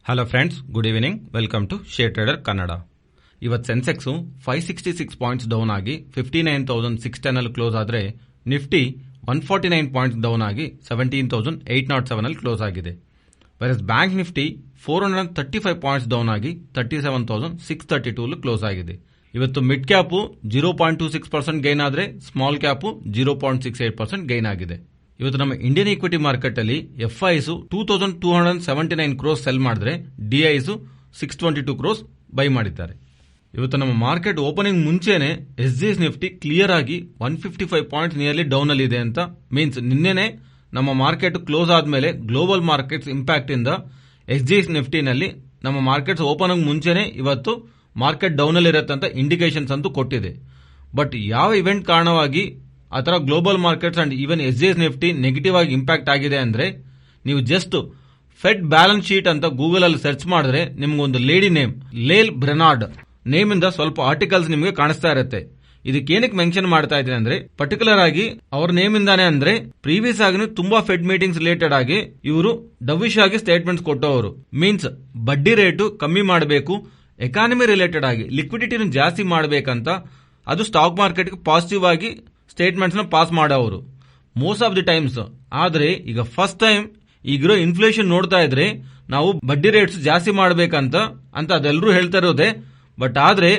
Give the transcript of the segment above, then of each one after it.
Hello friends, good evening. Welcome to share trader Kannada. ಇವತ್ತು Sensex 566 points down ಆಗಿ 59,610 ಅಲ್ಲಿ close ಆದರೆ ನಿಫ್ಟಿ 149 ಪಾಯಿಂಟ್ಸ್ ಡೌನ್ ಆಗಿ 17,807 ಅಲ್ಲಿ ಕ್ಲೋಸ್ ಆಗಿದೆ. Virus bank Nifty 435 points down ಆಗಿ 37,632 ಅಲ್ಲಿ ಕ್ಲೋಸ್ ಆಗಿದೆ. ಇವತ್ತು ಮಿಡ್ ಕ್ಯಾಪು 0.26% ಗೈನ್ ಆದರೆ ಸ್ಮಾಲ್ ಕ್ಯಾಪು 0.68% ಗೈನ್ ಆಗಿದೆ. ಇವತ್ತು ನಮ್ಮ ಇಂಡಿಯನ್ ಈಕ್ವಿಟಿ ಮಾರ್ಕೆಟ್ ಅಲ್ಲಿ ಎಫ್ಐಸ್ 2,279 ಕ್ರೋಸ್ ಸೆಲ್ ಮಾಡಿದ್ರೆ ಡಿಐಸ್ 622 ಕ್ರೋಸ್ ಬೈ ಮಾಡಿದ್ದಾರೆ. ಇವತ್ತು ನಮ್ಮ ಮಾರ್ಕೆಟ್ ಓಪನಿಂಗ್ ಮುಂಚೆನೆ ಎಸ್ಜಿಎಸ್ ನಿಫ್ಟಿ ಕ್ಲಿಯರ್ ಆಗಿ 155 ಪಾಯಿಂಟ್ಸ್ ನಿಯರ್ಲಿ ಡೌನ್ ಅಲ್ಲಿ ಇದೆ ಅಂತ ಮೀನ್ಸ್ ನಿನ್ನೆನೆ ನಮ್ಮ ಮಾರ್ಕೆಟ್ ಕ್ಲೋಸ್ ಆದ್ಮೇಲೆ ಗ್ಲೋಬಲ್ ಮಾರ್ಕೆಟ್ಸ್ ಇಂಪ್ಯಾಕ್ಟ್ ಇಂದ ಎಸ್ಜಿಎಸ್ ನಿಫ್ಟಿನಲ್ಲಿ ನಮ್ಮ ಮಾರ್ಕೆಟ್ಸ್ ಓಪನ್ ಆಗಿ ಮುಂಚೆನೆ ಇವತ್ತು ಮಾರ್ಕೆಟ್ ಡೌನ್ ಅಲ್ಲಿ ಇರುತ್ತೆ ಅಂತ ಇಂಡಿಕೇಶನ್ಸ್ ಅಂತೂ ಕೊಟ್ಟಿದೆ. ಬಟ್ ಯಾವ ಇವೆಂಟ್ ಕಾರಣವಾಗಿ ಆ ತರ ಗ್ಲೋಬಲ್ ಮಾರ್ಕೆಟ್ಸ್ ಅಂಡ್ ಈವನ್ ಎಸ್ಜಿಎಸ್ ನಿಫ್ಟಿ ನೆಗೆಟಿವ್ ಆಗಿ ಇಂಪ್ಯಾಕ್ಟ್ ಆಗಿದೆ ಅಂದ್ರೆ ನೀವು ಜಸ್ಟ್ ಫೆಡ್ ಬ್ಯಾಲೆನ್ಸ್ ಶೀಟ್ ಅಂತ ಗೂಗಲ್ ಅಲ್ಲಿ ಸರ್ಚ್ ಮಾಡಿದ್ರೆ ನಿಮ್ಗೊಂದು lady name Lael Brainard name ಇಂದ ಸ್ವಲ್ಪ ಆರ್ಟಿಕಲ್ಸ್ ನಿಮಗೆ ಕಾಣಿಸ್ತಾ ಇರುತ್ತೆ. ಇದಕ್ಕೆ ಏನಕ್ಕೆ ಮೆನ್ಷನ್ ಮಾಡ್ತಾ ಇದ್ದೀನಿ ಅಂದ್ರೆ ಪರ್ಟಿಕ್ಯುಲರ್ ಆಗಿ ಅವ್ರ ನೇಮ್ ಇಂದಾನೆ ಅಂದ್ರೆ ಪ್ರೀವಿಯಸ್ ಆಗಿ ತುಂಬಾ ಫೆಡ್ ಮೀಟಿಂಗ್ಸ್ ರಿಲೇಟೆಡ್ ಆಗಿ ಇವರು ಡವಿಶ್ ಆಗಿ ಸ್ಟೇಟ್ಮೆಂಟ್ಸ್ ಕೊಟ್ಟವರು. ಮೀನ್ಸ್ ಬಡ್ಡಿ ರೇಟು ಕಮ್ಮಿ ಮಾಡಬೇಕು, ಎಕಾನಮಿ ರಿಲೇಟೆಡ್ ಆಗಿ ಲಿಕ್ವಿಡಿಟಿನ ಜಾಸ್ತಿ ಮಾಡಬೇಕಂತ ಅದು ಸ್ಟಾಕ್ ಮಾರ್ಕೆಟ್ಗೆ ಪಾಸಿಟಿವ್ ಆಗಿ ಸ್ಟೇಟ್ಮೆಂಟ್ಸ್ ನ ಪಾಸ್ ಮಾಡೋರು ಮೋಸ್ಟ್ ಆಫ್ ದಿ ಟೈಮ್ಸ್. ಆದ್ರೆ ಈಗ ಫಸ್ಟ್ ಟೈಮ್ ಈಗಿರೋ ಇನ್ಫ್ಲೇಷನ್ ನೋಡ್ತಾ ಇದ್ರೆ ನಾವು ಬಡ್ಡಿ ರೇಟ್ಸ್ ಜಾಸ್ತಿ ಮಾಡಬೇಕಂತ ಅದೆಲ್ಲರೂ ಹೇಳ್ತಾ ಇರೋದೇ. ಬಟ್ ಆದ್ರೆ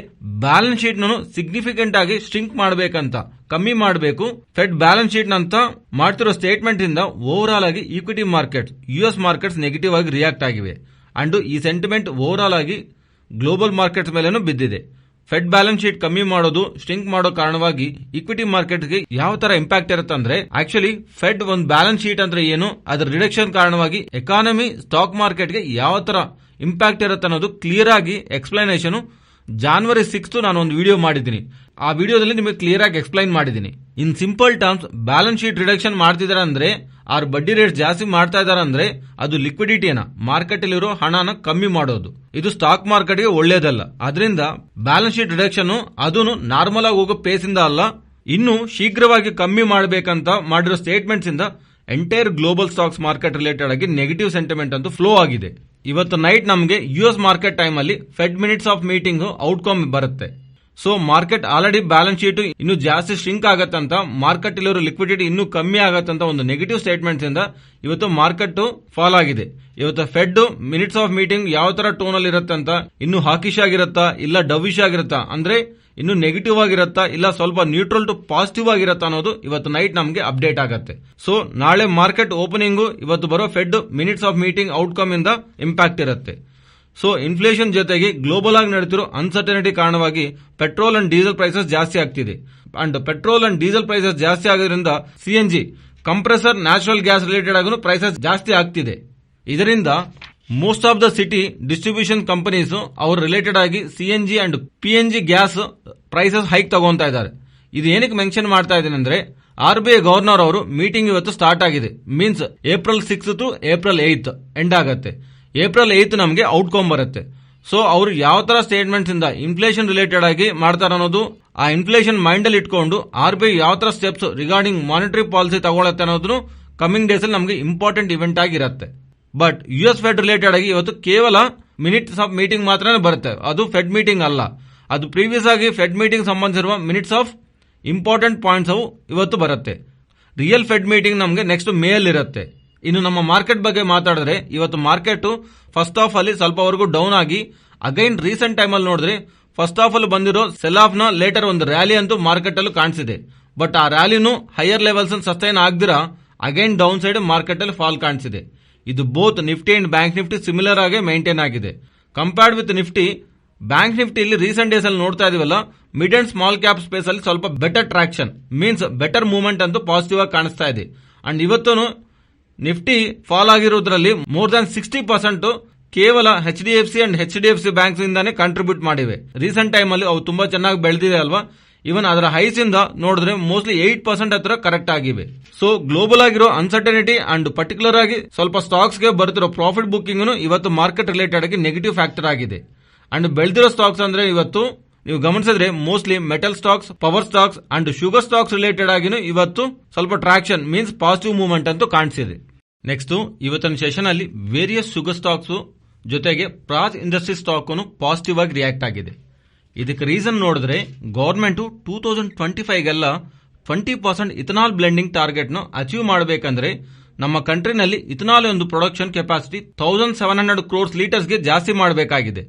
ಬ್ಯಾಲೆನ್ಸ್ ಶೀಟ್ ನಾನು ಸಿಗ್ನಿಫಿಕೆಂಟ್ ಆಗಿ ಸ್ಟ್ರಿಂಕ್ ಮಾಡಬೇಕಂತ ಕಮ್ಮಿ ಮಾಡಬೇಕು ಫೆಡ್ ಬ್ಯಾಲೆನ್ಸ್ ಶೀಟ್ ಅಂತ ಮಾಡ್ತಿರೋ ಸ್ಟೇಟ್ಮೆಂಟ್ ಇಂದ ಓವರ್ ಆಲ್ ಆಗಿ equity markets US markets negative ಆಗಿ ರಿಯಾಕ್ಟ್ ಆಗಿವೆ ಅಂಡ್ ಈ ಸೆಂಟಿಮೆಂಟ್ ಓವರ್ ಆಲ್ ಆಗಿ ಗ್ಲೋಬಲ್ ಮಾರ್ಕೆಟ್ಸ್ ಮೇಲೇನೂ ಬಿದ್ದಿದೆ. ಫೆಡ್ ಬ್ಯಾಲೆನ್ಸ್ ಶೀಟ್ ಕಮ್ಮಿ ಮಾಡೋದು ಸ್ಟ್ರಿಂಕ್ ಮಾಡೋ ಕಾರಣವಾಗಿ ಈಕ್ವಿಟಿ ಮಾರ್ಕೆಟ್ಗೆ ಯಾವ ತರ ಇಂಪ್ಯಾಕ್ಟ್ ಇರುತ್ತೆ ಅಂದ್ರೆ ಆಕ್ಚುಲಿ ಫೆಡ್ ಒಂದು ಬ್ಯಾಲೆನ್ಸ್ ಶೀಟ್ ಅಂದ್ರೆ ಏನು, ಅದರ ರಿಡಕ್ಷನ್ ಕಾರಣವಾಗಿ ಎಕಾನಮಿ ಸ್ಟಾಕ್ ಮಾರ್ಕೆಟ್ಗೆ ಯಾವ ತರ ಇಂಪ್ಯಾಕ್ಟ್ ಇರುತ್ತೆ ಅನ್ನೋದು ಕ್ಲಿಯರ್ ಆಗಿ ಎಕ್ಸ್ಪ್ಲನೇಷನ್ January 6th ನಾನು ಒಂದು ವಿಡಿಯೋ ಮಾಡಿದ್ದೀನಿ. ಆ ವಿಡಿಯೋದಲ್ಲಿ ನಿಮಗೆ ಕ್ಲಿಯರ್ ಆಗಿ ಎಕ್ಸ್ಪ್ಲೈನ್ ಮಾಡಿದ್ದೀನಿ. In simple terms balance sheet reduction ಮಾಡ್ತಿದಾರೆ ಅಂದ್ರೆ ಆರ್ ಬಡ್ಡಿ ರೇಟ್ ಜಾಸ್ತಿ ಮಾಡ್ತಾ ಇದಾರೆ ಅಂದ್ರೆ ಅದು ಲಿಕ್ವಿಡಿಟಿಯನ್ನ ಮಾರ್ಕೆಟ್ ಅಲ್ಲಿರೋ ಹಣನ ಕಮ್ಮಿ ಮಾಡೋದು. ಇದು ಸ್ಟಾಕ್ ಮಾರ್ಕೆಟ್ಗೆ ಒಳ್ಳೇದಲ್ಲ. ಅದರಿಂದ ಬ್ಯಾಲೆನ್ಸ್ ಶೀಟ್ ರಿಡಕ್ಷನ್ ಅದನ್ನು ನಾರ್ಮಲ್ ಆಗಿ ಹೋಗೋ ಪೇಸ್ ಇಂದ ಅಲ್ಲ, ಇನ್ನು ಶೀಘ್ರವಾಗಿ ಕಮ್ಮಿ ಮಾಡಬೇಕಂತ ಮಾಡಿರೋ ಸ್ಟೇಟ್ಮೆಂಟ್ಸ್ ಇಂದ entire global stocks market related ಆಗಿ ನೆಗೆಟಿವ್ ಸೆಂಟಿಮೆಂಟ್ ಅಂತೂ ಫ್ಲೋ ಆಗಿದೆ. ಇವತ್ತು ನೈಟ್ ನಮಗೆ ಯುಎಸ್ ಮಾರ್ಕೆಟ್ ಟೈಮ್ ಅಲ್ಲಿ Fed minutes of meeting outcome ಬರುತ್ತೆ. So market already balance sheet ಇನ್ನು ಜಾಸ್ತಿ ಶ್ರಿಂಕ್ ಆಗತ್ತಂತ ಮಾರ್ಕೆಟ್ ಇಲ್ಲಿರೋ ಲಿಕ್ವಿಡಿಟಿ ಇನ್ನೂ ಕಮ್ಮಿ ಆಗತ್ತಂತ ಒಂದು ನೆಗೆಟಿವ್ ಸ್ಟೇಟ್ಮೆಂಟ್ಸ್ ಇಂದ ಇವತ್ತು ಮಾರ್ಕೆಟ್ ಫಾಲ್ ಆಗಿದೆ. ಇವತ್ತು ಫೆಡ್ ಮಿನಿಟ್ಸ್ ಆಫ್ ಮೀಟಿಂಗ್ ಯಾವ ತರ ಟೋನ್ ಅಲ್ಲಿ ಇರುತ್ತೆ ಅಂತ ಇನ್ನು ಹಾಕಿಶ್ ಆಗಿರುತ್ತಾ ಇಲ್ಲ ಡವಿಶ್ ಆಗಿರುತ್ತಾ ಅಂದ್ರೆ ಇನ್ನು ನೆಗೆಟಿವ್ ಆಗಿರುತ್ತಾ ಇಲ್ಲ ಸ್ವಲ್ಪ ನ್ಯೂಟ್ರಲ್ ಟು ಪಾಸಿಟಿವ್ ಆಗಿರುತ್ತಾ ಅನ್ನೋದು ಇವತ್ತು ನೈಟ್ ನಮಗೆ ಅಪ್ಡೇಟ್ ಆಗುತ್ತೆ. ಸೊ ನಾಳೆ ಮಾರ್ಕೆಟ್ ಓಪನಿಂಗ್ ಇವತ್ತು ಬರೋ Fed minutes of meeting outcome ಇಂದ ಇಂಪ್ಯಾಕ್ಟ್ ಇರುತ್ತೆ. ಸೊ ಇನ್ಫ್ಲೇಷನ್ ಜೊತೆಗೆ ಗ್ಲೋಬಲ್ ಆಗಿ ನಡೆದಿರೋ ಅನ್ಸರ್ಟನಿಟಿ ಕಾರಣವಾಗಿ ಪೆಟ್ರೋಲ್ ಅಂಡ್ ಡೀಸೆಲ್ ಪ್ರೈಸಸ್ ಜಾಸ್ತಿ ಆಗ್ತಿದೆ and petrol and diesel prices ಜಾಸ್ತಿ ಆಗೋದ್ರಿಂದ CNG compressor natural gas related ಆಗೂ ಪ್ರೈಸಸ್ ಜಾಸ್ತಿ ಆಗ್ತಿದೆ. ಇದರಿಂದ most of the city distribution companies ಅವ್ರ ರಿಲೇಟೆಡ್ ಆಗಿ CNG and PNG gas prices hike ತಗೊಂತಾ ಇದ್ದಾರೆ. ಇದು ಏನಕ್ಕೆ ಮೆನ್ಷನ್ ಮಾಡ್ತಾ ಇದ್ದೀನಿ ಅಂದ್ರೆ ಆರ್ಬಿಐ ಗವರ್ನರ್ ಅವರು ಮೀಟಿಂಗ್ ಇವತ್ತು ಸ್ಟಾರ್ಟ್ ಆಗಿದೆ. Means April 6th to April 8th end ಆಗುತ್ತೆ. April 8th ನಮಗೆ ಔಟ್ಕಮ್ ಬರುತ್ತೆ. ಸೊ ಅವರು ಯಾವ ತರ ಸ್ಟೇಟ್ಮೆಂಟ್ಸ್ ಇಂದ ಇನ್ಫ್ಲೇಷನ್ ರಿಲೇಟೆಡ್ ಆಗಿ ಮಾಡ್ತಾರೆ ಅನ್ನೋದು ಆ ಇನ್ಫ್ಲೇಷನ್ ಮೈಂಡ್ ಅಲ್ಲಿ ಇಟ್ಕೊಂಡು ಆರ್ಬಿಐ ಯಾವ ತರ ಸ್ಟೆಪ್ಸ್ ರಿಗಾರ್ಡಿಂಗ್ ಮಾನಿಟರಿ ಪಾಲಿಸಿ ತಗೊಳತ್ತೆ ಅನ್ನೋದು ಕಮಿಂಗ್ ಡೇಸ್ ಅಲ್ಲಿ ನಮಗೆ ಇಂಪಾರ್ಟೆಂಟ್ ಇವೆಂಟ್ ಆಗಿರುತ್ತೆ. ಬಟ್ ಯುಎಸ್ ಫೆಡ್ ರಿಲೇಟೆಡ್ ಆಗಿ ಇವತ್ತು ಕೇವಲ ಮಿನಿಟ್ಸ್ ಆಫ್ ಮೀಟಿಂಗ್ ಮಾತ್ರ ಬರುತ್ತೆ, ಅದು ಫೆಡ್ ಮೀಟಿಂಗ್ ಅಲ್ಲ. ಅದು ಪ್ರೀವಿಯಸ್ ಆಗಿ ಫೆಡ್ ಮೀಟಿಂಗ್ ಸಂಬಂಧಿಸಿರುವ ಮಿನಿಟ್ಸ್ ಆಫ್ ಇಂಪಾರ್ಟೆಂಟ್ ಪಾಯಿಂಟ್ಸ್ ಅವು ಇವತ್ತು ಬರುತ್ತೆ. ರಿಯಲ್ ಫೆಡ್ ಮೀಟಿಂಗ್ ನಮಗೆ ನೆಕ್ಸ್ಟ್ ಮೇ ಅಲ್ಲಿ ಇರುತ್ತೆ. ಇನ್ನು ನಮ್ಮ ಮಾರ್ಕೆಟ್ ಬಗ್ಗೆ ಮಾತಾಡಿದ್ರೆ ಇವತ್ತು ಮಾರ್ಕೆಟ್ ಫಸ್ಟ್ ಹಾಫ್ ಅಲ್ಲಿ ಸ್ವಲ್ಪವರೆಗೂ ಡೌನ್ ಆಗಿ ಅಗೈನ್ ರೀಸೆಂಟ್ ಟೈಮ್ ಅಲ್ಲಿ ನೋಡಿದ್ರೆ ಫಸ್ಟ್ ಹಾಫ್ ಅಲ್ಲಿ ಬಂದಿರೋ ಸೆಲ್ ಆಫ್ ನ ಲೇಟರ್ ಒಂದು ರ್ಯಾಲಿ ಅಂತೂ ಮಾರ್ಕೆಟ್ ಅಲ್ಲೂ ಕಾಣಿಸಿದೆ. ಬಟ್ ಆ ರ್ಯಾಲಿನೂ ಹೈಯರ್ ಲೆವೆಲ್ಸ್ ಸಸ್ಟೈನ್ ಆಗದಿರಾ ಅಗೈನ್ ಡೌನ್ ಸೈಡ್ ಮಾರ್ಕೆಟ್ ಅಲ್ಲಿ ಫಾಲ್ ಕಾಣಿಸಿದೆ. ಇದು both Nifty and bank Nifty similar ಆಗಿ ಮೇಂಟೈನ್ ಆಗಿದೆ. Compared with Nifty, bank Nifty ಇಲ್ಲಿ ರೀಸೆಂಟ್ ಡೇಸ್ ಅಲ್ಲಿ ನೋಡ್ತಾ ಇದೀವಲ್ಲ mid and small cap space ಅಲ್ಲಿ ಸ್ವಲ್ಪ better traction means better movement ಅಂತೂ ಪಾಸಿಟಿವ್ ಆಗಿ ಕಾಣಿಸ್ತಾ ಇದೆ. ಅಂಡ್ ಇವತ್ತು ನಿಫ್ಟಿ ಫಾಲ್ ಆಗಿರೋದ್ರಲ್ಲಿ ಮೋರ್ ದನ್ 60% ಕೇವಲ HDFC ಅಂಡ್ HDFC ಬ್ಯಾಂಕ್ಸ್ ಇಂದಾನೆ ಕಾಂಟ್ರಿಬ್ಯೂಟ್ ಮಾಡಿವೆ. ರೀಸೆಂಟ್ ಟೈಮ್ ಅಲ್ಲಿ ಅವು ತುಂಬಾ ಚೆನ್ನಾಗಿ ಬೆಳೆದಿದೆ ಅಲ್ವಾ. ಇವನ್ ಅದರ ಹೈಸ್ ಇಂದ ನೋಡಿದ್ರೆ ಮೋಸ್ಟ್ಲಿ 8% ಹತ್ರ ಕರೆಕ್ಟ್ ಆಗಿವೆ. ಸೊ ಗ್ಲೋಬಲ್ ಆಗಿರೋ ಅನ್ಸರ್ಟನಿಟಿ ಅಂಡ್ ಪರ್ಟಿಕ್ಯುಲರ್ ಆಗಿ ಸ್ವಲ್ಪ ಸ್ಟಾಕ್ಸ್ ಗೆ ಬರ್ತಿರೋ ಪ್ರಾಫಿಟ್ ಬುಕ್ಕಿಂಗ್ ಇವತ್ತು ಮಾರ್ಕೆಟ್ ರಿಲೇಟೆಡ್ ಆಗಿ ನೆಗೆಟಿವ್ ಫ್ಯಾಕ್ಟರ್ ಆಗಿದೆ. ಅಂಡ್ ಬೆಳೆದಿರೋ ಸ್ಟಾಕ್ಸ್ ಅಂದ್ರೆ ಇವತ್ತು ನೀವು ಗಮನಿಸಿದ್ರೆ mostly metal stocks, power stocks and sugar stocks related ಆಗಿನೂ ಇವತ್ತು ಸ್ವಲ್ಪ ಟ್ರಾಕ್ಷನ್ ಮೀನ್ಸ್ ಪಾಸಿಟಿವ್ ಮೂವ್ಮೆಂಟ್ ಅಂತೂ ಕಾಣಿಸಿದೆ. ನೆಕ್ಸ್ಟ್ ಇವತ್ತಿನ ಸೆಷನ್ ಅಲ್ಲಿ ವೇರಿಯಸ್ ಶುಗರ್ ಸ್ಟಾಕ್ಸ್ ಜೊತೆಗೆ ಪ್ರಾಜ್ ಇಂಡಸ್ಟ್ರಿ ಸ್ಟಾಕ್ ಪಾಸಿಟಿವ್ ಆಗಿ ರಿಯಾಕ್ಟ್ ಆಗಿದೆ. ಇದಕ್ಕೆ ರೀಸನ್ ನೋಡಿದ್ರೆ ಗವರ್ಮೆಂಟ್ 2025ಗೆಲ್ಲ 20% ಇಥನಾಲ್ ಬ್ಲೆಂಡಿಂಗ್ ಟಾರ್ಗೆಟ್ ನ ಅಚೀವ್ ಮಾಡಬೇಕಂದ್ರೆ ನಮ್ಮ ಕಂಟ್ರಿನಲ್ಲಿ ಇಥನಾಲ್ ಒಂದು ಪ್ರೊಡಕ್ಷನ್ ಕೆಪಾಸಿಟಿ 1700 ಕ್ರೋರ್ಸ್ ಲೀಟರ್ಸ್ ಗೆ ಜಾಸ್ತಿ ಮಾಡಬೇಕಾಗಿದೆ.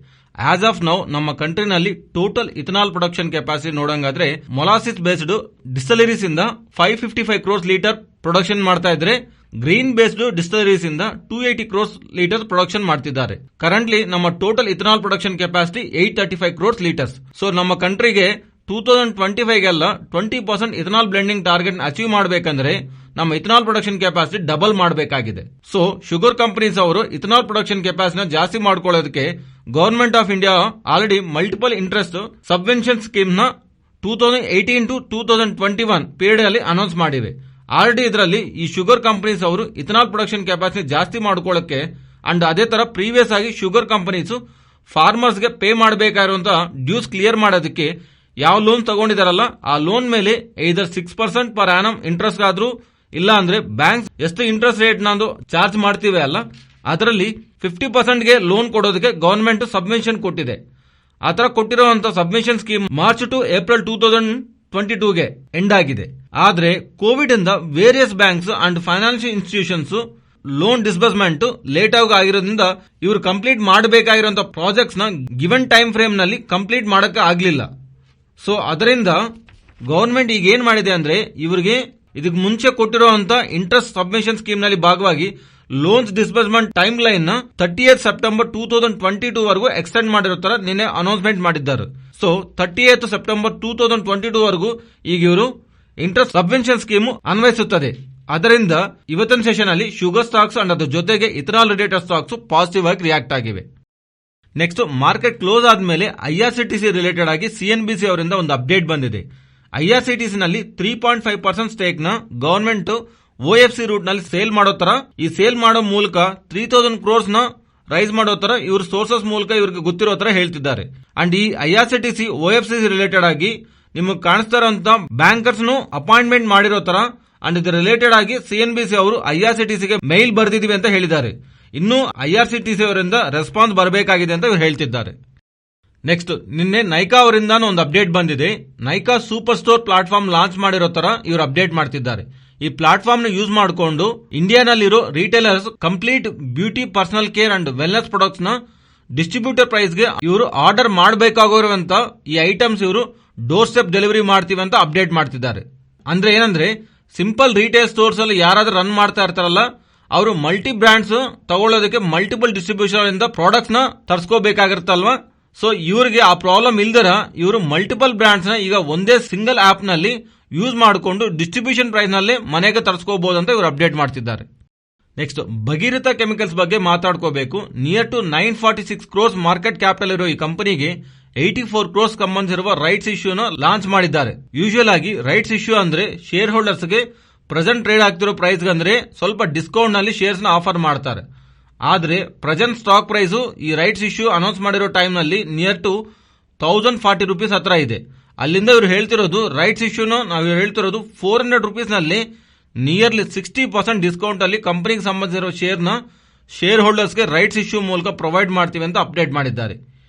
ಆಸ್ ಆಫ್ ನೌ ನಮ್ಮ ಕಂಟ್ರಿನಲ್ಲಿ ಟೋಟಲ್ ಇಥನಾಲ್ ಪ್ರೊಡಕ್ಷನ್ ಕೆಪಾಸಿಟಿ ನೋಡಂಗಾದ್ರೆ ಮೊಲಾಸಿಸ್ ಬೇಸ್ಡ್ ಡಿಸ್ಟಲರೀಸ್ ಇಂದ 555 ಕ್ರೋರ್ಸ್ ಲೀಟರ್ ಪ್ರೊಡಕ್ಷನ್ ಮಾಡ್ತಾ ಇದ್ರೆ ಗ್ರೀನ್ ಬೇಸ್ಡ್ ಡಿಸ್ಟಲರೀಸ್ ಇಂದ 280 ಕ್ರೋರ್ಸ್ ಲೀಟರ್ ಪ್ರೊಡಕ್ಷನ್ ಮಾಡ್ತಿದ್ದಾರೆ. ಕರೆಂಟ್ಲಿ ನಮ್ಮ total ethanol production capacity 835 crores litres. So ನಮ್ಮ ಕಂಟ್ರಿಗೆ 2025ಗೆಲ್ಲ 20% ಇಥನಾಲ್ ಬ್ಲೆಂಡಿಂಗ್ ಟಾರ್ಗೆಟ್ ಅಚೀವ್ ಮಾಡಬೇಕಂದ್ರೆ ನಮ್ಮ ಇಥನಾಲ್ ಪ್ರೊಡಕ್ಷನ್ ಕೆಪಾಸಿಟಿ ಡಬಲ್ ಮಾಡಬೇಕಾಗಿದೆ. ಸೊ ಶುಗರ್ ಕಂಪನೀಸ್ ಅವರು ಇಥನಾಲ್ ಪ್ರೊಡಕ್ಷನ್ ಕೆಪಾಸಿಟಿನ ಜಾಸ್ತಿ ಮಾಡ್ಕೊಳ್ಳೋದಕ್ಕೆ government of India already multiple interest subvention scheme ನ 2018 to 2021 ಪೀರಿಯಡ್ ಅಲ್ಲಿ ಅನೌನ್ಸ್ ಮಾಡಿವೆ. ಆಲ್ರೆಡಿ ಇದರಲ್ಲಿ ಈ ಶುಗರ್ ಕಂಪನೀಸ್ ಅವರು ಇಥನಾಲ್ ಪ್ರೊಡಕ್ಷನ್ ಕೆಪಾಸಿಟಿ ಜಾಸ್ತಿ ಮಾಡ್ಕೊಳ್ಳೋಕೆ ಅಂಡ್ ಅದೇ ತರ ಪ್ರೀವಿಯಸ್ ಆಗಿ ಶುಗರ್ ಕಂಪನೀಸ್ ಫಾರ್ಮರ್ಸ್ ಗೆ ಪೇ ಮಾಡಬೇಕಾಗಿರುವಂತಹ ಡ್ಯೂಸ್ ಕ್ಲಿಯರ್ ಮಾಡೋದಕ್ಕೆ ಯಾವ ಲೋನ್ ತಗೊಂಡಿದಾರಲ್ಲ ಆ ಲೋನ್ ಮೇಲೆ ಇದರ್ 6% ಪರ್ ಆನಮ್ ಇಂಟ್ರೆಸ್ಟ್ ಆದ್ರೂ ಇಲ್ಲ ಅಂದ್ರೆ ಬ್ಯಾಂಕ್ ಎಷ್ಟು ಇಂಟ್ರೆಸ್ಟ್ ರೇಟ್ ನಂದು ಚಾರ್ಜ್ ಮಾಡ್ತೀವಿ ಅಲ್ಲ ಅದರಲ್ಲಿ 50% ಗೆ ಲೋನ್ ಕೊಡೋದಕ್ಕೆ ಗವರ್ಮೆಂಟ್ ಸಬ್ವೆನ್ಷನ್ ಕೊಟ್ಟಿದೆ. ಆತರ ಕೊಟ್ಟಿರುವಂತಹ subvention scheme March to April 2022 ಗೆ ಎಂಡ್ ಆಗಿದೆ. ಆದ್ರೆ ಕೋವಿಡ್ ಇಂದ various banks and financial institutions loan disbursement late ಆಗಿರೋದ್ರಿಂದ ಇವರು ಕಂಪ್ಲೀಟ್ ಮಾಡಬೇಕಾಗಿರುವಂತಹ ಪ್ರಾಜೆಕ್ಟ್ಸ್ ನ ಗಿವನ್ ಟೈಮ್ ಫ್ರೇಮ್ ನಲ್ಲಿ ಕಂಪ್ಲೀಟ್ ಮಾಡಕ್ಕೆ ಆಗ್ಲಿಲ್ಲ. ಸೊ ಅದರಿಂದ ಗವರ್ಮೆಂಟ್ ಈಗ ಏನ್ ಮಾಡಿದೆ ಅಂದ್ರೆ ಇವರಿಗೆ ಇದಕ್ಕೆ ಮುಂಚೆ ಕೊಟ್ಟಿರುವಂತ ಇಂಟ್ರೆಸ್ಟ್ ಸಬ್ಮಿಷನ್ ಸ್ಕೀಮ್ ನಲ್ಲಿ ಭಾಗವಾಗಿ ಲೋನ್ಸ್ ಡಿಸ್ಬರ್ಸ್ಮೆಂಟ್ ಟೈಮ್ ಲೈನ್ ನ 30th ಸೆಪ್ಟೆಂಬರ್ 2022 ವರೆಗೂ ಎಕ್ಸ್ಟೆಂಡ್ ಮಾಡಿರೋ ತರ ನಿನ್ನೆ ಅನೌನ್ಸ್ಮೆಂಟ್ ಮಾಡಿದ್ದಾರೆ. ಸೊ 30th ಸೆಪ್ಟೆಂಬರ್ 2022 ವರೆಗೂ ಈಗ ಇವರು ಇಂಟ್ರೆಸ್ಟ್ ಸಬ್ವೆನ್ಷನ್ ಸ್ಕೀಮ್ ಅನ್ವಯಿಸುತ್ತದೆ. ಅದರಿಂದ ಇವತ್ತಿನ ಸೆಷನ್ ಅಲ್ಲಿ ಶುಗರ್ ಸ್ಟಾಕ್ಸ್ ಅಂಡ್ ಅದರ ಜೊತೆಗೆ ಇಥನಾಲ್ ರಿಲೇಟೆಡ್ ಸ್ಟಾಕ್ಸ್ ಪಾಸಿಟಿವ್ ಆಗಿ ರಿಯಾಕ್ಟ್ ಆಗಿವೆ. ನೆಕ್ಸ್ಟ್ ಮಾರ್ಕೆಟ್ ಕ್ಲೋಸ್ ಆದ್ಮೇಲೆ ಐಆರ್ಸಿಟಿಸಿ ರಿಲೇಟೆಡ್ ಆಗಿ ಸಿಎನ್ಬಿಸಿ ಅವರಿಂದ ಒಂದು ಅಪ್ಡೇಟ್ ಬಂದಿದೆ. ಐಆರ್ಸಿಟಿಸಿ ನಲ್ಲಿ 3.5% ಸ್ಟೇಕ್ ನ ಗವರ್ಮೆಂಟ್ ಓಎಫ್ಸಿ ರೂಟ್ ನಲ್ಲಿ ಸೇಲ್ ಮಾಡೋ ತರ ಈ ಸೇಲ್ ಮಾಡೋ ಮೂಲಕ 3000 ಕ್ರೋರ್ಸ್ ನ ರೈಸ್ ಮಾಡೋ ತರ ಇವ್ರ ಸೋರ್ಸಸ್ ಮೂಲಕ ಇವ್ರಿಗೆ ಗೊತ್ತಿರೋ ತರ ಹೇಳ್ತಿದ್ದಾರೆ. ಅಂಡ್ ಈ ಐಆರ್ಸಿಟಿಸಿ ಓಎಫ್ಸಿ ರಿಲೇಟೆಡ್ ಆಗಿ ನಿಮಗೆ ಕಾಣಿಸ್ತಾ ಇರುವಂತ ಬ್ಯಾಂಕರ್ಸ್ ಅಪಾಯಿಂಟ್ಮೆಂಟ್ ಮಾಡಿರೋ ತರ ಅಂಡ್ ಇದರ ರಿಲೇಟೆಡ್ ಆಗಿ ಸಿಎನ್ಬಿಸಿ ಅವರು ಐಆರ್ಸಿಟಿಸಿಗೆ ಮೇಲ್ ಬರೆದಿದ್ದೀವಿ ಅಂತ ಹೇಳಿದ್ದಾರೆ. ಇನ್ನು ಐಆರ್ಸಿಟಿಸಿ ಅವರಿಂದ ರೆಸ್ಪಾನ್ಸ್ ಬರಬೇಕಾಗಿದೆ ಅಂತ ಇವರು ಹೇಳ್ತಿದ್ದಾರೆ. ನೆಕ್ಸ್ಟ್ ನಿನ್ನೆ ನೈಕಾ ಅವರಿಂದ ಒಂದು ಅಪ್ಡೇಟ್ ಬಂದಿದೆ. Nykaa super store platform launch ಮಾಡಿರೋ ತರ ಇವರು ಅಪ್ಡೇಟ್ ಮಾಡ್ತಿದ್ದಾರೆ. ಈ ಪ್ಲಾಟ್ಫಾರ್ಮ್ ನ ಯೂಸ್ ಮಾಡಿಕೊಂಡು ಇಂಡಿಯಾನಲ್ಲಿರೋ retailers complete beauty, personal care and wellness products ನ ಡಿಸ್ಟ್ರಿಬ್ಯೂಟರ್ ಪ್ರೈಸ್ ಗೆ ಇವರು ಆರ್ಡರ್ ಮಾಡಬೇಕಾಗಿರುವಂತ ಈ ಐಟಮ್ಸ್ ಇವರು ಡೋರ್ ಸ್ಟೆಪ್ ಡೆಲಿವರಿ ಮಾಡ್ತೀವಿ ಅಂತ ಅಪ್ಡೇಟ್ ಮಾಡ್ತಿದ್ದಾರೆ. ಅಂದ್ರೆ ಏನಂದ್ರೆ ಸಿಂಪಲ್ ರಿಟೇಲ್ ಸ್ಟೋರ್ಸ್ ಅಲ್ಲಿ ಯಾರಾದ್ರೂ ರನ್ ಮಾಡ್ತಾ ಇರ್ತಾರಲ್ಲ ಅವರು ಮಲ್ಟಿ ಬ್ರಾಂಡ್ಸ್ ತಗೊಳ್ಳೋದಕ್ಕೆ ಮಲ್ಟಿಪಲ್ ಡಿಸ್ಟ್ರಿಬ್ಯೂಷನ್ ಇಂದ ಪ್ರಾಡಕ್ಟ್ಸ್ ನ ತರಿಸ್ಕೋಬೇಕಾಗಿರುತ್ತಲ್ವಾ. ಸೊ ಇವರಿಗೆ ಆ ಪ್ರಾಬ್ಲಮ್ ಇಲ್ದರ ಇವರು ಮಲ್ಟಿಪಲ್ ಬ್ರಾಂಡ್ಸ್ ನ ಈಗ ಒಂದೇ ಸಿಂಗಲ್ ಆಪ್ ನಲ್ಲಿ ಯೂಸ್ ಮಾಡಿಕೊಂಡು ಡಿಸ್ಟ್ರಿಬ್ಯೂಷನ್ ಪ್ರೈಸ್ ನಲ್ಲಿ ಮನೆಗೆ ತರಿಸ್ಕೋಬಹುದು ಅಂತ ಇವರು ಅಪ್ಡೇಟ್ ಮಾಡ್ತಿದ್ದಾರೆ. ನೆಕ್ಸ್ಟ್ ಭಗೀರಥ ಕೆಮಿಕಲ್ಸ್ ಬಗ್ಗೆ ಮಾತಾಡ್ಕೋಬೇಕು. Near to 946 crores market capital ಇರೋ ಈ ಕಂಪನಿಗೆ 84 ಕ್ರೋರ್ಸ್ ಸಂಬಂಧಿಸಿರುವ ರೈಟ್ಸ್ ಇಶ್ಯೂನ ಲಾಂಚ್ ಮಾಡಿದ್ದಾರೆ. ಯೂಶುವಲ್ ಆಗಿ ರೈಟ್ಸ್ ಇಶ್ಯೂ ಅಂದ್ರೆ ಶೇರ್ ಹೋಲ್ಡರ್ಸ್ ಗೆ ಪ್ರೆಸೆಂಟ್ ಟ್ರೇಡ್ ಆಗ್ತಿರೋ ಪ್ರೈಸ್ ಅಂದ್ರೆ ಸ್ವಲ್ಪ ಡಿಸ್ಕೌಂಟ್ ನಲ್ಲಿ ಶೇರ್ಸ್ ನ ಆಫರ್ ಮಾಡ್ತಾರೆ. ಆದ್ರೆ ಪ್ರೆಸೆಂಟ್ ಸ್ಟಾಕ್ ಪ್ರೈಸ್ ಈ ರೈಟ್ಸ್ ಇಶ್ಯೂ ಅನೌನ್ಸ್ ಮಾಡಿರೋ ಟೈಮ್ ನಲ್ಲಿ ನಿಯರ್ ಟು 1040 ರೂಪೀಸ್ ಹತ್ರ ಇದೆ. ಅಲ್ಲಿಂದ ಇವರು ಹೇಳ್ತಿರೋದು ರೈಟ್ಸ್ ಇಶ್ಯೂನ ನಾವು ಹೇಳ್ತಿರೋದು 400 ರೂಪೀಸ್ ನಲ್ಲಿ ನಿಯರ್ಲಿ 60% ಡಿಸ್ಕೌಂಟ್ ಅಲ್ಲಿ ಕಂಪನಿಗೆ ಸಂಬಂಧಿಸಿರೋ ಶೇರ್ ನ ಶೇರ್ ಹೋಲ್ಡರ್ಸ್ ಗೆ ರೈಟ್ಸ್ ಇಶ್ಯೂ ಮೂಲಕ ಪ್ರೊವೈಡ್ ಮಾಡ್ತೀವಿ ಅಂತ ಅಪ್ಡೇಟ್ ಮಾಡಿದ್ದಾರೆ.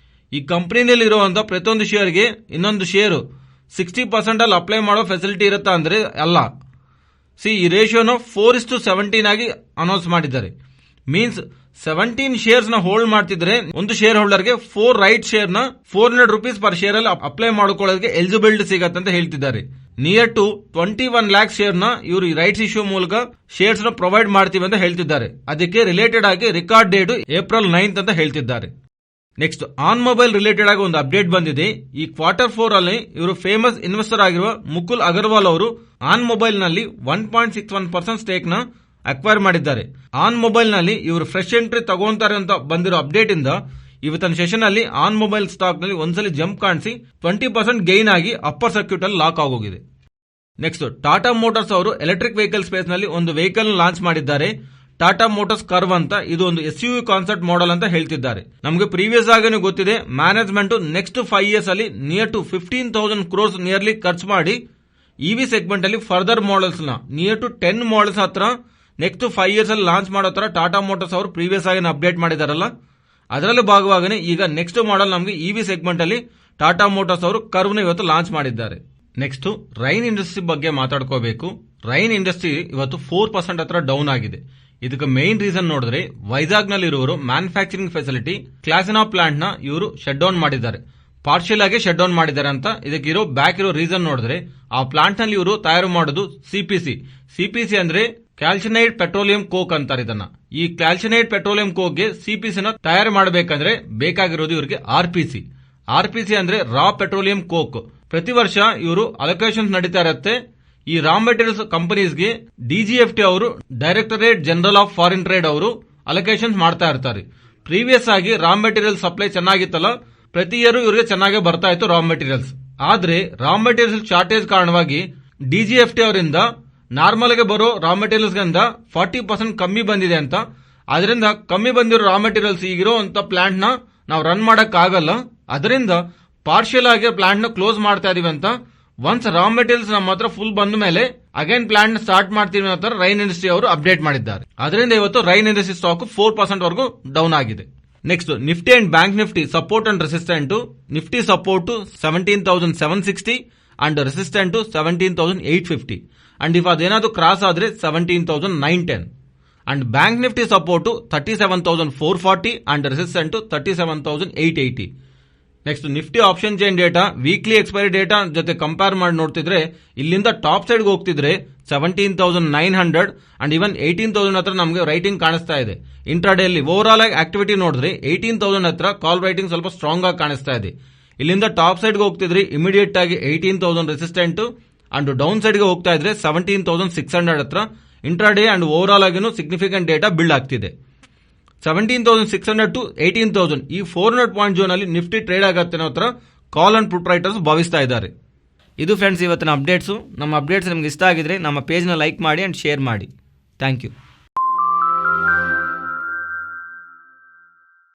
ಈ ಕಂಪನಿನಲ್ಲಿ ಇರುವಂತಹ ಪ್ರತಿಯೊಂದು ಶೇರ್ಗೆ ಇನ್ನೊಂದು ಶೇರ್ 60% ಅಲ್ಲಿ ಅಪ್ಲೈ ಮಾಡೋ ಫೆಸಿಲಿಟಿ ಇರುತ್ತಾ ಅಂದ್ರೆ ಅಲ್ಲ. ಈ ರೇಷಿಯೋನ 4:17 ಆಗಿ ಅನೌನ್ಸ್ ಮಾಡಿದ್ದಾರೆ. ಮೀನ್ಸ್ 17 ಶೇರ್ಸ್ ನ ಹೋಲ್ಡ್ ಮಾಡ್ತಿದ್ರೆ ಒಂದು ಶೇರ್ ಹೋಲ್ಡರ್ ಗೆ 4 ರೈಟ್ ಶೇರ್ ನ 400 ರೂಪೀಸ್ ಪರ್ ಶೇರ್ ಅಲ್ಲಿ ಅಪ್ಲೈ ಮಾಡಿಕೊಳ್ಳೋದಕ್ಕೆ ಎಲಿಜಿಬಿಲಿಟಿ ಸಿಗತ್ತೆ ಅಂತ ಹೇಳ್ತಿದ್ದಾರೆ. ನಿಯರ್ ಟು 21 ಲ್ಯಾಕ್ ಶೇರ್ ನ ಇವರು ರೈಟ್ಸ್ ಇಶ್ಯೂ ಮೂಲಕ ಶೇರ್ಸ್ ನ ಪ್ರೊವೈಡ್ ಮಾಡ್ತೀವಿ ಅಂತ ಹೇಳ್ತಿದ್ದಾರೆ. ಅದಕ್ಕೆ ರಿಲೇಟೆಡ್ ಆಗಿ ರಿಕಾರ್ಡ್ ಡೇಟ್ ಏಪ್ರಿಲ್ 9 ಅಂತ ಹೇಳ್ತಿದ್ದಾರೆ. ನೆಕ್ಸ್ಟ್ ಆನ್ ಮೊಬೈಲ್ ರಿಲೇಟೆಡ್ ಆಗಿ ಒಂದು ಅಪ್ಡೇಟ್ ಬಂದಿದೆ. ಈ Q4 ಅಲ್ಲಿ ಇವರು ಫೇಮಸ್ ಇನ್ವೆಸ್ಟರ್ ಆಗಿರುವ ಮುಕುಲ್ ಅಗರ್ವಾಲ್ ಅವರು ಆನ್ ಮೊಬೈಲ್ ನಲ್ಲಿ 1.61% ಸ್ಟೇಕ್ ನ ಅಕ್ವೈರ್ ಮಾಡಿದ್ದಾರೆ. ಆನ್ ಮೊಬೈಲ್ ನಲ್ಲಿ ಇವರು ಫ್ರೆಶ್ ಎಂಟ್ರಿ ತಗೊಂತಾರೆ ಅಂತ ಬಂದಿರೋ ಅಪ್ಡೇಟ್ ಇಂದ ಇವತ್ತಿನ ಸೆಷನ್ ಅಲ್ಲಿ ಆನ್ ಮೊಬೈಲ್ ಸ್ಟಾಕ್ ನಲ್ಲಿ ಒಂದ್ಸಲಿ ಜಂಪ್ ಕಾಣಿಸಿ 20% ಗೈನ್ ಆಗಿ ಅಪ್ಪರ್ ಸರ್ಕ್ಯೂಟ್ ಅಲ್ಲಿ ಲಾಕ್ ಆಗೋಗಿದೆ. ನೆಕ್ಸ್ಟ್ ಟಾಟಾ ಮೋಟಾರ್ಸ್ ಅವರು ಎಲೆಕ್ಟ್ರಿಕ್ ವೆಹಿಕಲ್ ಸ್ಪೇಸ್ ನಲ್ಲಿ ಒಂದು ವೆಹಿಕಲ್ ಲಾಂಚ್ ಮಾಡಿದ್ದಾರೆ. ಟಾಟಾ ಮೋಟಾರ್ಸ್ ಕರ್ವ್ ಅಂತ ಇದು ಒಂದು SUV ಕಾನ್ಸೆಪ್ಟ್ ಮಾಡೆಲ್ ಅಂತ ಹೇಳ್ತಿದ್ದಾರೆ. ನಮಗೆ ಪ್ರೀವಿಯಸ್ ಆಗಿ ಗೊತ್ತಿದೆ ಮ್ಯಾನೇಜ್ಮೆಂಟ್ ನೆಕ್ಸ್ಟ್ 5 ಇಯರ್ಸ್ ಅಲ್ಲಿ ನಿಯರ್ ಟು 15,000 ಕ್ರೋರ್ಸ್ ನಿಯರ್ಲಿ ಖರ್ಚು ಮಾಡಿ ಇವಿ ಸೆಗ್ಮೆಂಟ್ ಅಲ್ಲಿ ಫರ್ದರ್ ಮಾಡೆಲ್ಸ್ ನ ನಿಯರ್ ಟು 10 ಮಾಡೆಲ್ಸ್ ಹತ್ರ ನೆಕ್ಸ್ಟ್ 5 ಇಯರ್ಸ್ ಅಲ್ಲಿ ಲಾಂಚ್ ಮಾಡೋ ತರ ಟಾಟಾ ಮೋಟಾರ್ಸ್ ಅವರು ಪ್ರೀವಿಯಸ್ ಆಗಿ ಅಪ್ಡೇಟ್ ಮಾಡಿದಾರಲ್ಲ ಅದರಲ್ಲಿ ಭಾಗವಾಗಿ ಈಗ ನೆಕ್ಸ್ಟ್ ಮಾಡೆಲ್ ನಮಗೆ ಇವಿ ಸೆಗ್ಮೆಂಟ್ ಅಲ್ಲಿ ಟಾಟಾ ಮೋಟಾರ್ಸ್ ಅವರು ಕರ್ವ್ನ ಇವತ್ತು ಲಾಂಚ್ ಮಾಡಿದ್ದಾರೆ. ನೆಕ್ಸ್ಟ್ ರೈನ್ ಇಂಡಸ್ಟ್ರಿ ಬಗ್ಗೆ ಮಾತಾಡ್ಕೋಬೇಕು. ರೈನ್ ಇಂಡಸ್ಟ್ರಿ ಇವತ್ತು 4% ಹತ್ರ ಡೌನ್ ಆಗಿದೆ. ಇದಕ್ಕೆ ಮೇನ್ ರೀಸನ್ ನೋಡಿದ್ರೆ ವೈಜಾಗ್ ನಲ್ಲಿ ಇರುವರು ಮ್ಯಾನುಫ್ಯಾಕ್ಚರಿಂಗ್ ಫೆಸಿಲಿಟಿ ಕ್ಲಾಸಿನಾ ಪ್ಲಾಂಟ್ ನ ಇವರು ಶಟ್ ಡೌನ್ ಮಾಡಿದ್ದಾರೆ, ಪಾರ್ಷಿಯಲ್ ಆಗಿ ಶಟ್ ಡೌನ್ ಮಾಡಿದ್ದಾರೆ ಅಂತ. ಇದಕ್ಕಿರೋ ಬ್ಯಾಕ್ ಇರೋ ರೀಸನ್ ನೋಡಿದ್ರೆ ಆ ಪ್ಲಾಂಟ್ ನಲ್ಲಿ ಇವರು ತಯಾರು ಮಾಡೋದು ಸಿಪಿಸಿ ಅಂದ್ರೆ ಕ್ಯಾಲ್ಸಿನೈಡ್ ಪೆಟ್ರೋಲಿಯಂ ಕೋಕ್ ಅಂತಾರೆ ಇದನ್ನ. ಈ ಕ್ಯಾಲ್ಸಿನೈಡ್ ಪೆಟ್ರೋಲಿಯಂ ಕೋಕ್ ಗೆ ಸಿಪಿಸಿ ನ ತಯಾರು ಮಾಡಬೇಕಂದ್ರೆ ಬೇಕಾಗಿರೋದು ಇವರಿಗೆ ಆರ್ಪಿಸಿ ಅಂದ್ರೆ ರಾ ಪೆಟ್ರೋಲಿಯಂ ಕೋಕ್. ಪ್ರತಿ ವರ್ಷ ಇವರು ಅಲೋಕೇಶನ್ ನಡೀತಾ ಇರುತ್ತೆ. ಈ ರಾ ಮೆಟೀರಿಯಲ್ಸ್ ಕಂಪನೀಸ್ಗೆ ಡಿಜಿಎಫ್ಟಿ ಅವರು directorate general of foreign trade ಅವರು ಅಲೋಕೇಶನ್ ಮಾಡ್ತಾ ಇರ್ತಾರೆ. ಪ್ರೀವಿಯಸ್ ಆಗಿ ರಾ ಮೆಟೀರಿಯಲ್ ಸಪ್ಲೈ ಚೆನ್ನಾಗಿತ್ತಲ್ಲ, ಪ್ರತಿ ಇಯರ್ ಇವರಿಗೆ ಚೆನ್ನಾಗಿ ಬರ್ತಾ ಇತ್ತು ರಾ ಮೆಟೀರಿಯಲ್ಸ್. ಆದ್ರೆ ರಾ ಮೆಟೀರಿಯಲ್ಸ್ ಶಾರ್ಟೇಜ್ ಕಾರಣವಾಗಿ ಡಿಜಿಎಫ್ಟಿ ಅವರಿಂದ ನಾರ್ಮಲ್ ಗೆ ಬರೋ ರಾ ಮೆಟೀರಿಯಲ್ಸ್ ಗಿಂತ 40% ಕಮ್ಮಿ ಬಂದಿದೆ ಅಂತ. ಅದರಿಂದ ಕಮ್ಮಿ ಬಂದಿರೋ ರಾ ಮೆಟೀರಿಯಲ್ಸ್ ಈಗಿರೋ ಅಂತ ಪ್ಲಾಂಟ್ ನ ನಾವು ರನ್ ಮಾಡಕ್ ಆಗಲ್ಲ. ಅದರಿಂದ ಪಾರ್ಷಿಯಲ್ ಆಗಿ ಪ್ಲಾಂಟ್ ನ ಕ್ಲೋಸ್ ಮಾಡ್ತಾ ಇದೀವಿ ಅಂತ. ಒನ್ಸ್ ರಾ ಮೆಟೀರಿಯಲ್ಸ್ ನಮ್ಮ ಹತ್ರ ಫುಲ್ ಬಂದ ಮೇಲೆ ಅಗೇನ್ ಪ್ಲಾಂಟ್ ಸ್ಟಾರ್ಟ್ ಮಾಡ್ತೀವಿ ಅಂತ ರೈನ್ ಇಂಡಸ್ಟ್ರಿ ಅವರು ಅಪ್ಡೇಟ್ ಮಾಡಿದ್ದಾರೆ. ಅದರಿಂದ ಇವತ್ತು ರೈನ್ ಇಂಡಸ್ಟ್ರಿ ಸ್ಟಾಕ್ 4% ವರೆಗೂ ಡೌನ್ ಆಗಿದೆ. Next Nifty and bank Nifty support and resistant. Nifty support 17,760 and resistant 17,850. And if ಅದೇನಾದ್ರು ಕ್ರಾಸ್ ಆದ್ರೆ 17,910. And bank Nifty support 37,440 and resistant 37,880. Next Nifty option chain data weekly expiry data ಜೊತೆ compare ಮಾಡಿ ನೋಡ್ತಿದ್ರೆ ಇಲ್ಲಿಂದ ಟಾಪ್ ಸೈಡ್ ಹೋಗ್ತಿದ್ರೆ 17,900 and even 18,000 ಹತ್ರ ನಮಗೆ ರೈಟಿಂಗ್ ಕಾಣಿಸ್ತಾ ಇದೆ. ಇಂಟ್ರಾಡೇ ಅಲ್ಲಿ ಓವರ್ ಆಗಿ ಆಕ್ಟಿವಿಟಿ ನೋಡಿದ್ರೆ 18,000 ಹತ್ರ ಕಾಲ್ ರೈಟಿಂಗ್ ಸ್ವಲ್ಪ ಸ್ಟ್ರಾಂಗ್ ಆಗಿ ಕಾಣಿಸ್ತಾ ಇದೆ. ಇಲ್ಲಿಂದ ಟಾಪ್ ಸೈಡ್ ಹೋಗ್ತಿದ್ರೆ ಇಮಿಡಿಯೇಟ್ ಆಗಿ 18,000 ರೆಸಿಸ್ಟೆಂಟ್ ಅಂಡ್ ಡೌನ್ ಸೈಡ್ ಗೆ ಹೋಗ್ತಾ ಇದ್ರೆ 17,600 ಹತ್ರ. ಇಂಟ್ರಾಡೇ ಅಂಡ್ ಓವರ್ ಆಗಿನೂ ಸಿಗ್ನಿಫಿಕೆಂಟ್ ಡೇಟಾ ಬಿಲ್ಡ್ ಆಗ್ತಿದೆ. 17,600 ಟು 18,000 ಈ 400 ಪಾಯಿಂಟ್ ಜೋನ್ ಅಲ್ಲಿ ನಿಫ್ಟಿ ಟ್ರೇಡ್ ಆಗತ್ತೆ ಅನ್ನೋ ಹತ್ರ ಕಾಲ್ ಅಂಡ್ ಪುಟ್ ರೈಟರ್ಸ್ ಭಾವಿಸ್ತಾ ಇದ್ದಾರೆ. ಇದು ಫ್ರೆಂಡ್ಸ್ ಇವತ್ತಿನ ಅಪ್ಡೇಟ್ಸು. ನಮ್ಮ ಅಪ್ಡೇಟ್ಸ್ ನಿಮ್ಗೆ ಇಷ್ಟ ಆಗಿದ್ರೆ ನಮ್ಮ ಪೇಜ್ನ ಲೈಕ್ ಮಾಡಿ ಅಂಡ್ ಶೇರ್ ಮಾಡಿ. Thank you.